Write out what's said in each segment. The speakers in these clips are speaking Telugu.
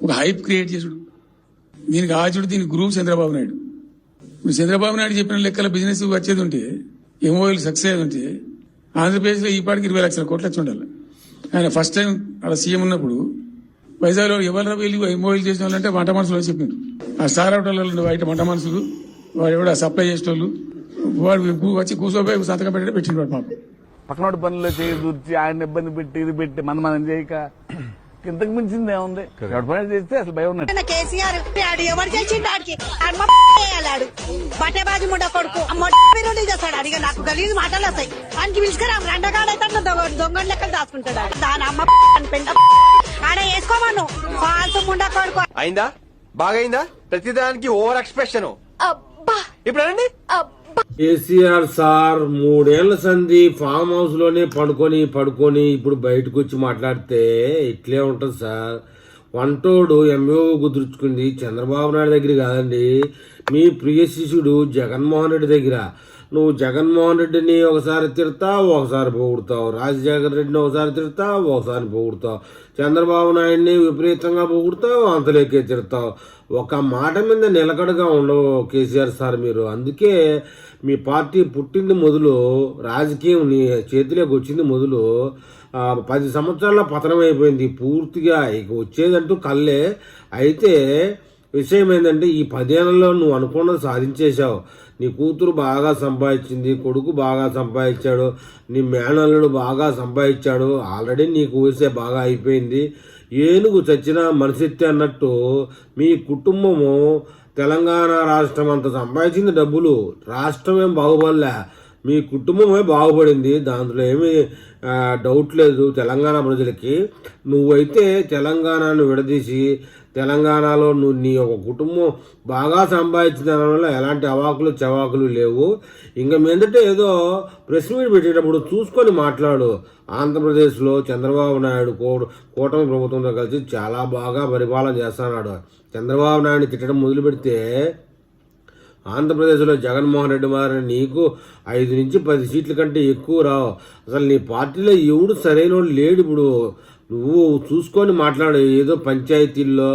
ఒక హైప్ క్రియేట్ చేసుడు, దీనికి ఆచుడు, దీనికి గురువు చంద్రబాబు నాయుడు. ఇప్పుడు చంద్రబాబు నాయుడు చెప్పిన లెక్కల బిజినెస్ వచ్చేది ఉంటే, ఎంఓఎల్ సక్సెస్ అయ్యేది ఉంటే ఆంధ్రప్రదేశ్ లో ఈ పాటికి 20 లక్షల కోట్లు వచ్చి ఉండాలి. ఆయన ఫస్ట్ టైం అక్కడ సీఎం ఉన్నప్పుడు వైజాగ్లో ఎవరు వెళ్ళి ఎంఓఎల్ చేసిన వాళ్ళంటే వంట మనుషులు అని చెప్పిండు. ఆ స్టార్ హోటల్లో బయట వంట మనుషులు, వాడు ఎవడ సప్లై చేసేటోళ్ళు, వాడు వచ్చి కూర్చోపోయి సంతకం పెట్టిండు వాడు పాపం. పక్కనోటి పనులు చేసి ఆయన ఇబ్బంది పెట్టి ఇది పెట్టి మనం చేయక ఇంతకు మించింది ఏముంది? ఎవరి పని చేస్తే అసలు భయం ఉన్నట్టు. కేసీఆర్ ఎవరు చేసిండు ఆడికి ఆడు బట్టేబాజీ ముండ కొడుకు చేస్తాడు. అడిగా నాకు గలీజు మాటలు వస్తాయి. ఆయనకి పిలుచుకురా రెండగాడైతే దొంగ లెక్కలు దాచుకుంటాడు. దాని అమ్మ పెంట ఆడ వేసుకోమను ఫాల్తు ముండ కొడుకు. అయిందా? బాగైందా? ప్రతిదానికి ఓవర్ ఎక్స్ప్రెషన్. ఇప్పుడు అనండి. కేసీఆర్ సార్ 3 ఏళ్ల సంధి ఫామ్ హౌస్ లోనే పడుకొని ఇప్పుడు బయటకు వచ్చి మాట్లాడితే ఇట్లే ఉంటది సార్. వంటోడు ఎంఓ కుదుర్చుకుంది చంద్రబాబు నాయుడు దగ్గర కాదండి, మీ ప్రియ శిష్యుడు జగన్మోహన్ రెడ్డి దగ్గర. నువ్వు జగన్మోహన్ రెడ్డిని ఒకసారి తిడతావు, ఒకసారి పొగుడుతావు. రాజశేఖర రెడ్డిని ఒకసారి తిడతావు, ఒకసారి పొగుడుతావు. చంద్రబాబు నాయుడిని విపరీతంగా పొగుడుతావు, అంతలేకే తిడతావు. ఒక మాట మీద నిలకడగా ఉండవు కేసీఆర్ సార్ మీరు. అందుకే మీ పార్టీ పుట్టింది మొదలు, రాజకీయం నీ చేతిలోకి వచ్చింది మొదలు 10 సంవత్సరాల పతనం అయిపోయింది పూర్తిగా. ఇక వచ్చేదంటూ కళ్ళే. అయితే విషయం ఏంటంటే ఈ 10 ఏళ్లలో నువ్వు అనుకున్నది సాధించేశావు. నీ కూతురు బాగా సంపాదించింది, కొడుకు బాగా సంపాదించాడు, నీ మేనల్లుడు బాగా సంపాదించాడు. ఆల్రెడీ నీకు ఊసే బాగా అయిపోయింది. ఏనుగు చచ్చినా మనిషెత్తి అన్నట్టు మీ కుటుంబము తెలంగాణ రాష్ట్రం అంత సంపాదించింది డబ్బులు. రాష్ట్రం ఏం బాగుపడలే, మీ కుటుంబమే బాగుపడింది. దాంట్లో ఏమీ డౌట్ లేదు తెలంగాణ ప్రజలకి. నువ్వైతే తెలంగాణను విడదీసి తెలంగాణలో నువ్వు నీ ఒక కుటుంబం బాగా సంపాదించిన వల్ల ఎలాంటి అవాకులు చవాకులు లేవు. ఇంకా మీదట ఏదో ప్రెస్ మీట్ పెట్టేటప్పుడు చూసుకొని మాట్లాడు. ఆంధ్రప్రదేశ్లో చంద్రబాబు నాయుడు కూటమి ప్రభుత్వంతో కలిసి చాలా బాగా పరిపాలన చేస్తున్నాడు. చంద్రబాబు నాయుడు తిట్టడం మొదలు పెడితే ఆంధ్రప్రదేశ్లో జగన్మోహన్ రెడ్డి మారిన నీకు 5 నుంచి 10 సీట్ల కంటే ఎక్కువ రావు. అసలు నీ పార్టీలో ఎవడు సరైన లేడు. ఇప్పుడు నువ్వు చూసుకొని మాట్లాడు. ఏదో పంచాయతీల్లో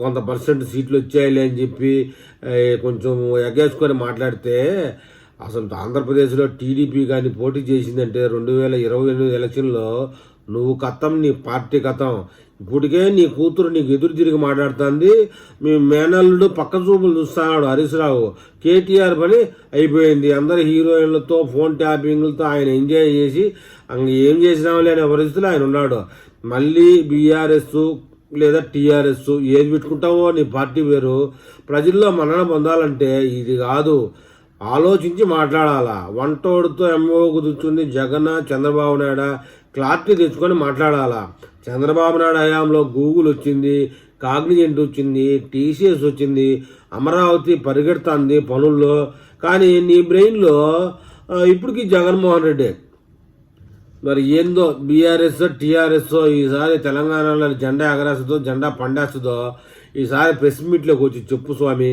కొంత % సీట్లు వచ్చాయిలే అని చెప్పి కొంచెం ఎగేసుకొని మాట్లాడితే, అసలు ఆంధ్రప్రదేశ్లో టీడీపీ కానీ పోటీ చేసిందంటే 2028 ఎలక్షన్లో నువ్వు కథం, నీ పార్టీ కథం. ఇప్పటికే నీ కూతురు నీకు ఎదురు తిరిగి మాట్లాడుతుంది. మీ మేనల్లుడు పక్క చూపులు చూస్తున్నాడు హరీష్ రావు. కేటీఆర్ పని అయిపోయింది. అందరు హీరోయిన్లతో ఫోన్ ట్యాపింగ్లతో ఆయన ఎంజాయ్ చేసి ఏం చేసినామో అనే పరిస్థితులు ఆయన ఉన్నాడు. మళ్ళీ బీఆర్ఎస్ లేదా టీఆర్ఎస్ ఏది పెట్టుకుంటావో నీ పార్టీ వేరు. ప్రజల్లో మన్నన పొందాలంటే ఇది కాదు, ఆలోచించి మాట్లాడాలా. వంటోడితో ఎంఓ కుదుర్చుంది జగన్ చంద్రబాబు నాయుడు, క్లారిటీ తెచ్చుకొని మాట్లాడాలా. చంద్రబాబు నాయుడు హయాంలో గూగుల్ వచ్చింది, కాగ్నిజెంట్ వచ్చింది, టీసీఎస్ వచ్చింది, అమరావతి పరిగెడుతుంది పనుల్లో. కానీ నీ బ్రెయిన్లో ఇప్పటికీ జగన్మోహన్ రెడ్డి. మరి ఏందో బీఆర్ఎస్ టీఆర్ఎస్ ఈసారి తెలంగాణలో జెండా ఎగరేస్తుందో జెండా పండేస్తుందో ఈసారి ప్రెస్ మీట్లోకి వచ్చి చెప్పు స్వామి.